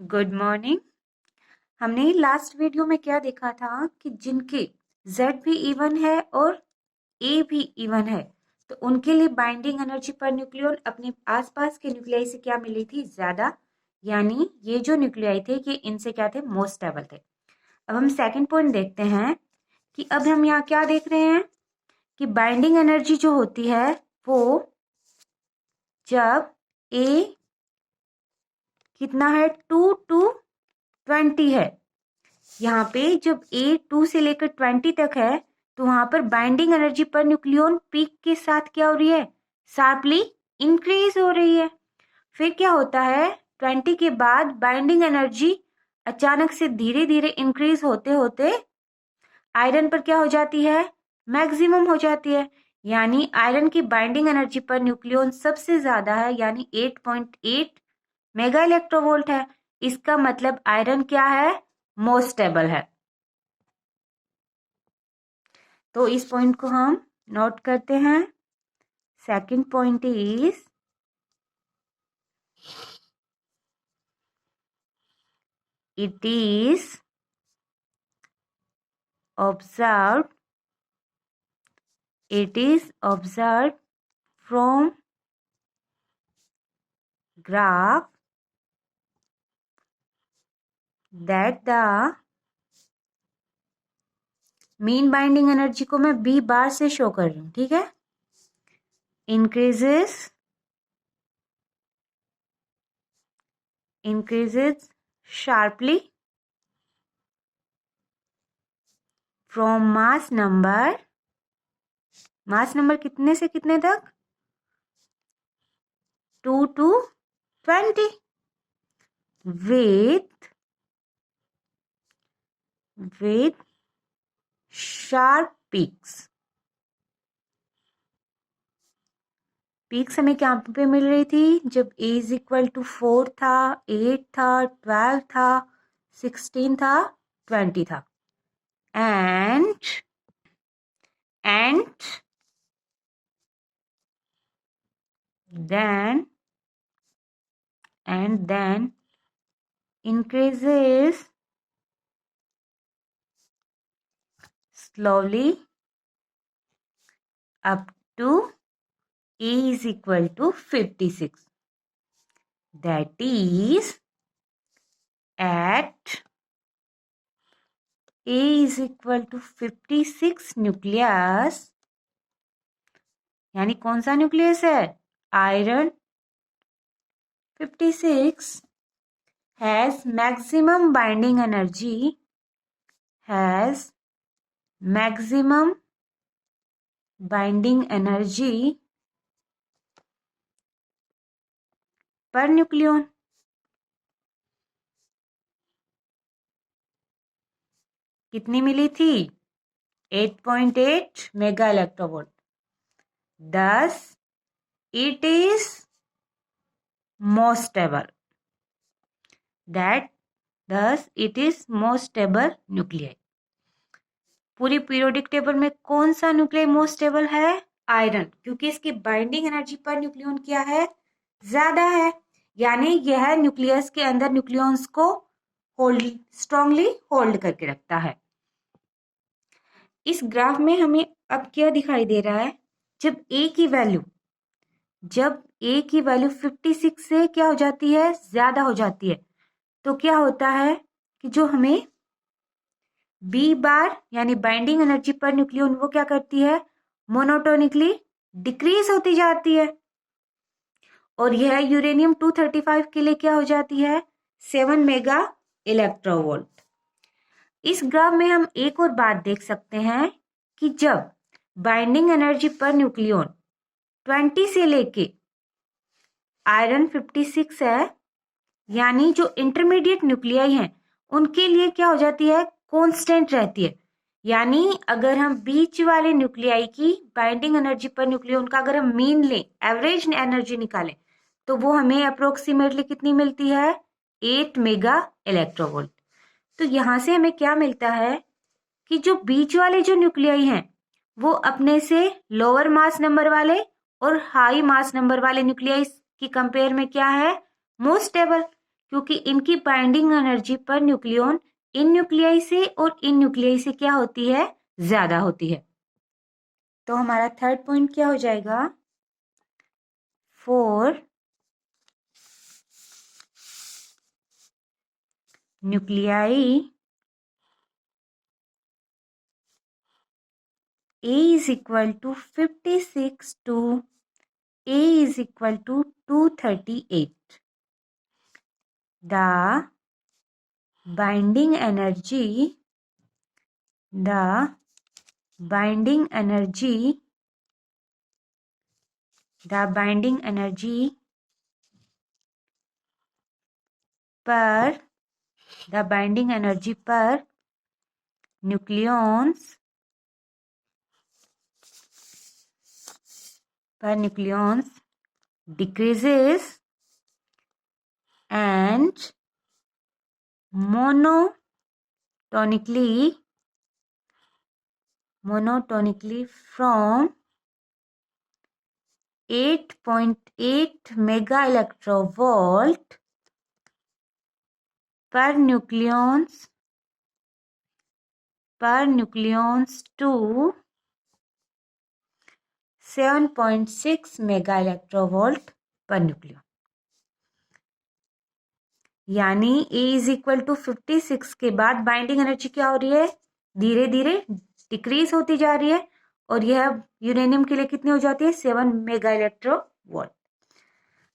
Good morning. हमने last video में क्या देखा था कि जिनके Z भी इवन है और A भी इवन है तो उनके लिए बाइंडिंग एनर्जी पर न्यूक्लियन अपने आसपास के न्यूक्लियाई से क्या मिली थी, ज्यादा। यानी ये जो न्यूक्लियाई थे ये इनसे क्या थे, मोस्ट स्टेबल थे। अब हम सेकंड पॉइंट देखते हैं कि अब हम यहाँ क्या देख रहे हैं कि बाइंडिंग एनर्जी जो होती है वो जब A कितना है 2 to 20 है, यहाँ पे जब A 2 से लेकर 20 तक है तो वहां पर binding energy per nucleon peak के साथ क्या हो रही है, शार्पली इंक्रीज हो रही है। फिर क्या होता है 20 के बाद बाइंडिंग एनर्जी अचानक से धीरे धीरे इंक्रीज होते होते आयरन पर क्या हो जाती है, मैक्सिमम हो जाती है। यानी आयरन की बाइंडिंग एनर्जी पर न्यूक्लियन सबसे ज्यादा है, यानी 8.8 मेगा इलेक्ट्रोवोल्ट है। इसका मतलब आयरन क्या है, मोस्ट स्टेबल है। तो इस पॉइंट को हम नोट करते हैं। Second point is it is observed from graph that the mean binding energy को मैं B बार से शो कर रही हूँ, ठीक है। increases sharply from mass number कितने से कितने तक, 2 to 20 with sharp peaks हमें क्या पे मिल रही थी, जब A इज इक्वल टू 4 था, 8 था, 12 था, 16 था, 20 था। And then increases slowly up to A is equal to 56. That is at A is equal to 56 nucleus, यानी कौन सा न्यूक्लियस है, iron 56 has maximum binding energy per nucleon. कितनी मिली थी, 8.8 mega electronvolt. thus it is most stable nuclei. पूरी periodic table में कौन सा न्यूक्लियाई मोस्ट स्टेबल है, आयरन, क्योंकि इसकी बाइंडिंग एनर्जी पर न्यूक्लियन क्या है, ज्यादा है। यानी यह न्यूक्लियस के अंदर न्यूक्लियंस को स्ट्रांगली होल्ड करके रखता है। इस ग्राफ में हमें अब क्या दिखाई दे रहा है, जब A की वैल्यू 56 से क्या हो जाती है, ज्यादा हो जाती है, तो क्या होता है कि जो हमें B बार यानी बाइंडिंग एनर्जी पर न्यूक्लियन वो क्या करती है, मोनोटोनिकली डिक्रीज होती जाती है। और यह यूरेनियम 235 के लिए क्या हो जाती है, 7 मेगा इलेक्ट्रोवोल्ट। इस ग्राफ में हम एक और बात देख सकते हैं कि जब बाइंडिंग एनर्जी पर न्यूक्लियन 20 से लेके आयरन 56 है, यानी जो इंटरमीडिएट न्यूक्लियाई हैं उनके लिए क्या हो जाती है, कांस्टेंट रहती है। यानी अगर हम बीच वाले न्यूक्लियाई की बाइंडिंग एनर्जी पर न्यूक्लियन का अगर हम मीन लें, एवरेज एनर्जी निकालें, तो वो हमें अप्रोक्सीमेटली कितनी मिलती है, 8 मेगा इलेक्ट्रोवोल्ट। तो यहां से हमें क्या मिलता है कि जो बीच वाले जो न्यूक्लियाई हैं वो अपने से लोअर मास नंबर वाले और हाई मास नंबर वाले न्यूक्लियाई की कंपेयर में क्या है, मोस्ट स्टेबल, क्योंकि इनकी बाइंडिंग एनर्जी पर न्यूक्लियन इन न्यूक्लियाई से और इन न्यूक्लियाई से क्या होती है, ज्यादा होती है। तो हमारा थर्ड पॉइंट क्या हो जाएगा, 4 nuclei A is equal to 56 to A is equal to 238. The binding energy per nucleons decreases and monotonically from 8.8 mega electrovolt per nucleons to 7.6 mega electronvolt per nucleon. यानी A इज इक्वल टू 56 के बाद binding energy क्या हो रही है, धीरे धीरे decrease होती जा रही है और यह यूरेनियम के लिए कितनी हो जाती है, 7 मेगा इलेक्ट्रोवोल्ट।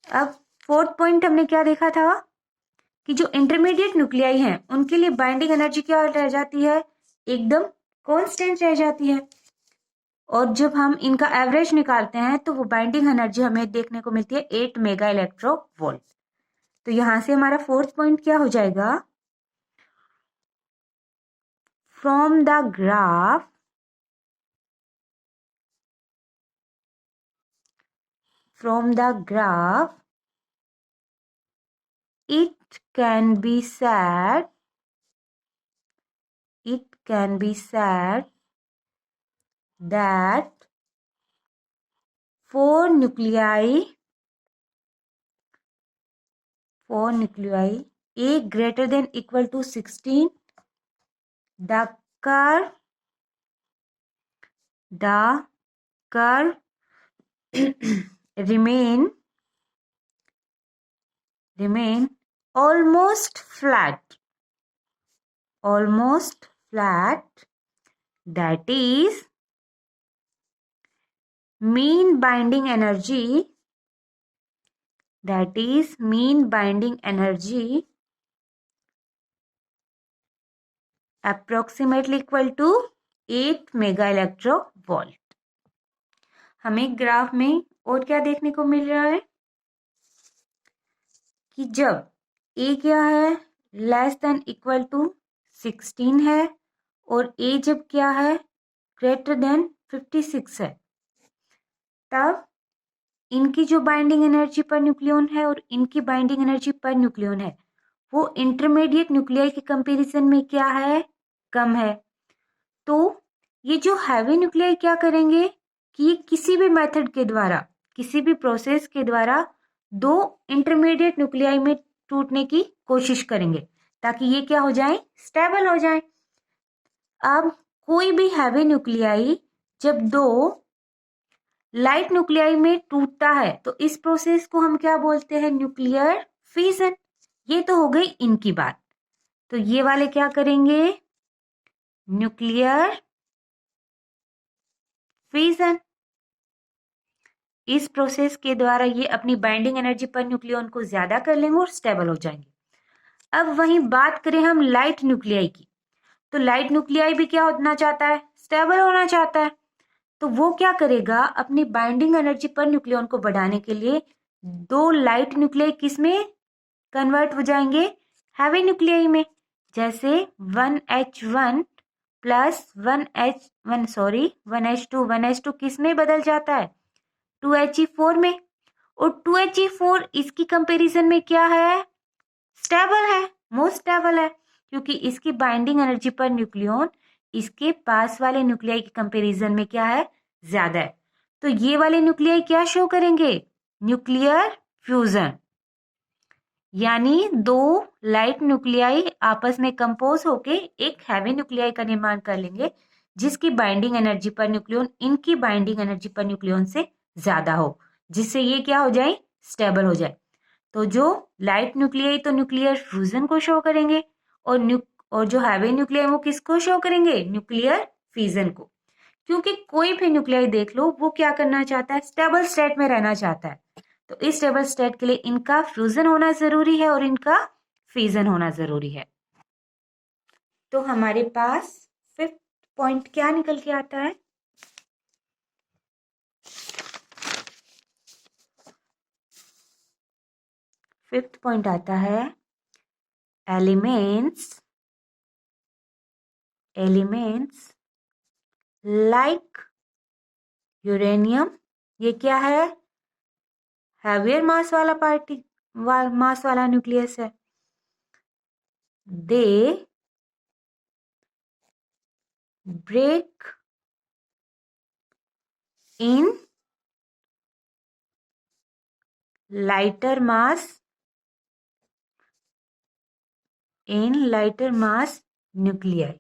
अब फोर्थ पॉइंट हमने क्या देखा था कि जो इंटरमीडिएट न्यूक्लियाई हैं उनके लिए बाइंडिंग एनर्जी क्या रह जाती है, एकदम कांस्टेंट रह जाती है। और जब हम इनका एवरेज निकालते हैं तो वो बाइंडिंग एनर्जी हमें देखने को मिलती है 8 मेगा इलेक्ट्रोवोल्ट। तो यहां से हमारा फोर्थ पॉइंट क्या हो जाएगा, from the graph it can be said that 4 nuclei A greater than equal to 16, the curve remain almost flat, that is mean binding energy approximately equal to 8 mega electronvolt. हमें graph में और क्या देखने को मिल रहा है कि जब A क्या है, लेस देन इक्वल टू 16 है और A जब क्या है, ग्रेटर देन 56 है, तब इनकी जो बाइंडिंग एनर्जी पर न्यूक्लियन है और इनकी बाइंडिंग एनर्जी पर न्यूक्लियन है वो इंटरमीडिएट न्यूक्लियाई के कंपैरिजन में क्या है, कम है। तो ये जो हैवी न्यूक्लियाई क्या करेंगे कि ये किसी भी मेथड के द्वारा, किसी भी प्रोसेस के द्वारा दो इंटरमीडिएट न्यूक्लियाई में टूटने की कोशिश करेंगे ताकि ये क्या हो जाए, स्टेबल हो जाए। अब कोई भी हैवी न्यूक्लियाई जब दो लाइट न्यूक्लियाई में टूटता है तो इस प्रोसेस को हम क्या बोलते हैं, न्यूक्लियर फिजन। ये तो हो गई इनकी बात। तो ये वाले क्या करेंगे, न्यूक्लियर फिजन। इस प्रोसेस के द्वारा ये अपनी बाइंडिंग एनर्जी पर न्यूक्लियन को ज्यादा कर लेंगे और स्टेबल हो जाएंगे। अब वहीं बात करें हम लाइट न्यूक्लियाई की, तो लाइट न्यूक्लियाई भी क्या होना चाहता है, स्टेबल होना चाहता है। तो वो क्या करेगा, अपनी बाइंडिंग एनर्जी पर न्यूक्लियन को बढ़ाने के लिए दो लाइट न्यूक्लियाई किस में कन्वर्ट हो जाएंगे, हैवी न्यूक्लियाई में। जैसे 1H1 प्लस 1H2 किस में बदल जाता है, 2He4 में। और 2He4 इसकी कंपैरिजन में क्या है, स्टेबल है, मोस्ट स्टेबल है, क्योंकि इसकी बाइंडिंग एनर्जी पर न्यूक्लियन इसके पास वाले न्यूक्लियाई के कंपैरिजन में क्या है, ज्यादा है। तो ये वाले न्यूक्लियाई क्या शो करेंगे, न्यूक्लियर फ्यूजन। यानी दो लाइट न्यूक्लियाई आपस में कंपोज होके एक हैवी न्यूक्लियाई का निर्माण कर लेंगे, जिसकी बाइंडिंग एनर्जी पर न्यूक्लियन इनकी बाइंडिंग एनर्जी पर न्यूक्लियन से ज्यादा हो, जिससे ये क्या हो जाए, स्टेबल हो जाए। तो जो लाइट न्यूक्लियाई तो न्यूक्लियर फ्यूजन को शो करेंगे, और जो हैवी न्यूक्लियाई वो किसको शो करेंगे, न्यूक्लियर फिजन को। क्योंकि कोई भी न्यूक्लियाई देख लो, वो क्या करना चाहता है, स्टेबल स्टेट में रहना चाहता है। तो इस स्टेबल स्टेट के लिए इनका फ्यूजन होना जरूरी है और इनका फिजन होना जरूरी है। तो हमारे पास फिफ्थ पॉइंट क्या निकल के आता है, फिफ्थ पॉइंट आता है एलिमेंट्स लाइक यूरेनियम, ये क्या है, हैवियर मास वाला न्यूक्लियस है। They break in lighter mass nuclei.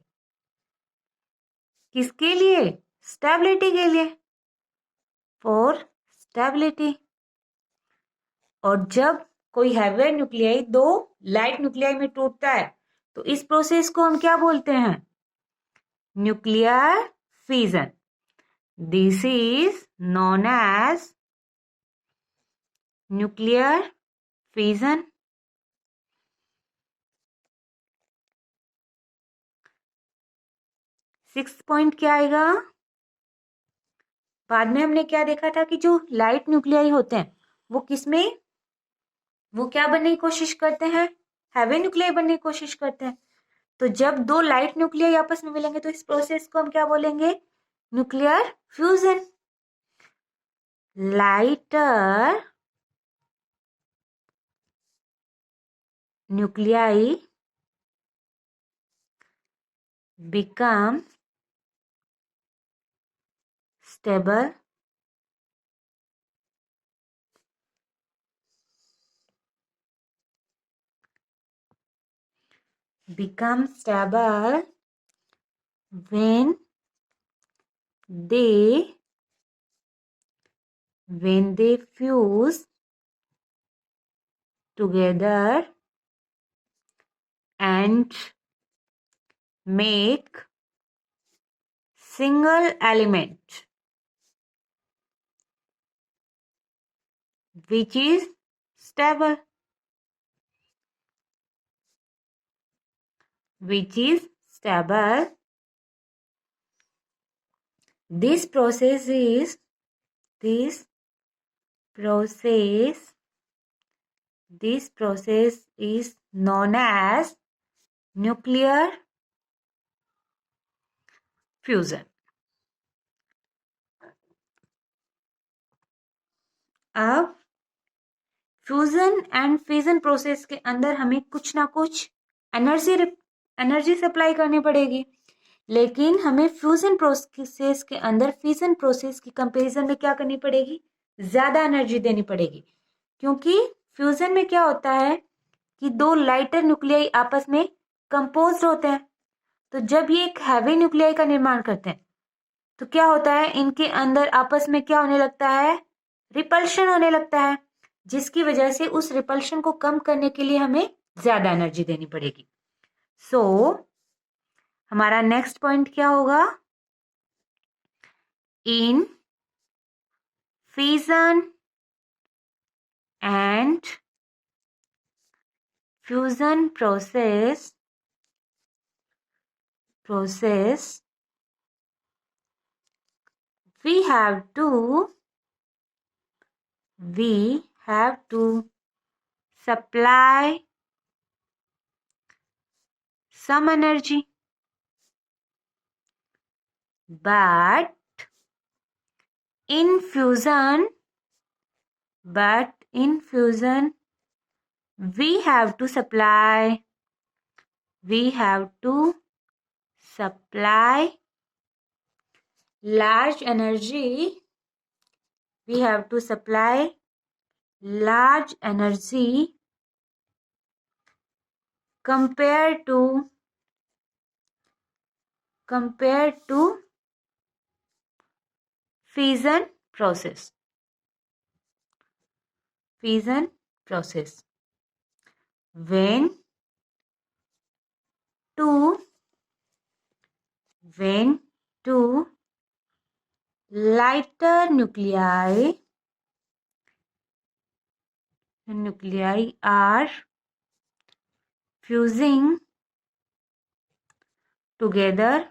किसके लिए, स्टेबिलिटी के लिए, फॉर स्टेबिलिटी। और जब कोई हैवियर न्यूक्लियाई दो लाइट न्यूक्लियाई में टूटता है, तो इस प्रोसेस को हम क्या बोलते हैं, nuclear fission. This is known as nuclear fission. Sixth point क्या आएगा, बाद में हमने क्या देखा था कि जो लाइट न्यूक्लियाई होते हैं वो किसमें, वो क्या बनने की कोशिश करते हैं, हैवी न्यूक्लियाई बनने की कोशिश करते हैं। तो जब दो लाइट न्यूक्लियाई आपस में मिलेंगे तो इस प्रोसेस को हम क्या बोलेंगे, nuclear fusion. Lighter nuclei become stable when they fuse together and make single element which is stable. This process is known as nuclear fusion. अब फ्यूजन एंड फिजन प्रोसेस के अंदर हमें कुछ ना कुछ एनर्जी सप्लाई करनी पड़ेगी, लेकिन हमें फ्यूजन प्रोसेस के अंदर फिजन प्रोसेस की कंपैरिजन में क्या करनी पड़ेगी, ज्यादा एनर्जी देनी पड़ेगी। क्योंकि फ्यूजन में क्या होता है कि दो लाइटर न्यूक्लियाई आपस में कंपोज होते हैं। तो जब ये एक हैवी न्यूक्लियाई का निर्माण करते हैं तो क्या होता है, इनके अंदर आपस में क्या होने लगता है, रिपल्शन होने लगता है, जिसकी वजह से उस रिपल्शन को कम करने के लिए हमें ज्यादा एनर्जी देनी पड़ेगी। सो हमारा नेक्स्ट पॉइंट क्या होगा, in fission and fusion process we have to supply some energy, but in fusion we have to supply large energy compared to fission process. When two lighter nuclei are fusing together,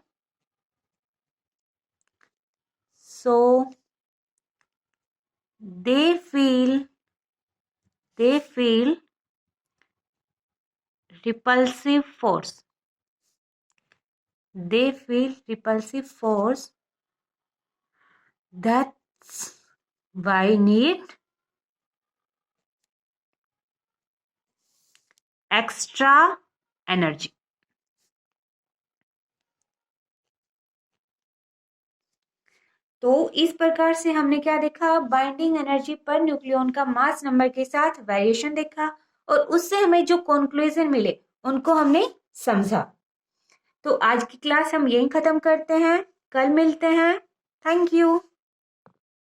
so they feel repulsive force. That's why need extra energy. तो इस प्रकार से हमने क्या देखा, binding energy पर nucleon का mass number के साथ वेरिएशन देखा और उससे हमें जो कंक्लूजन मिले उनको हमने समझा। तो आज की क्लास हम यहीं खत्म करते हैं, कल मिलते हैं। Thank you.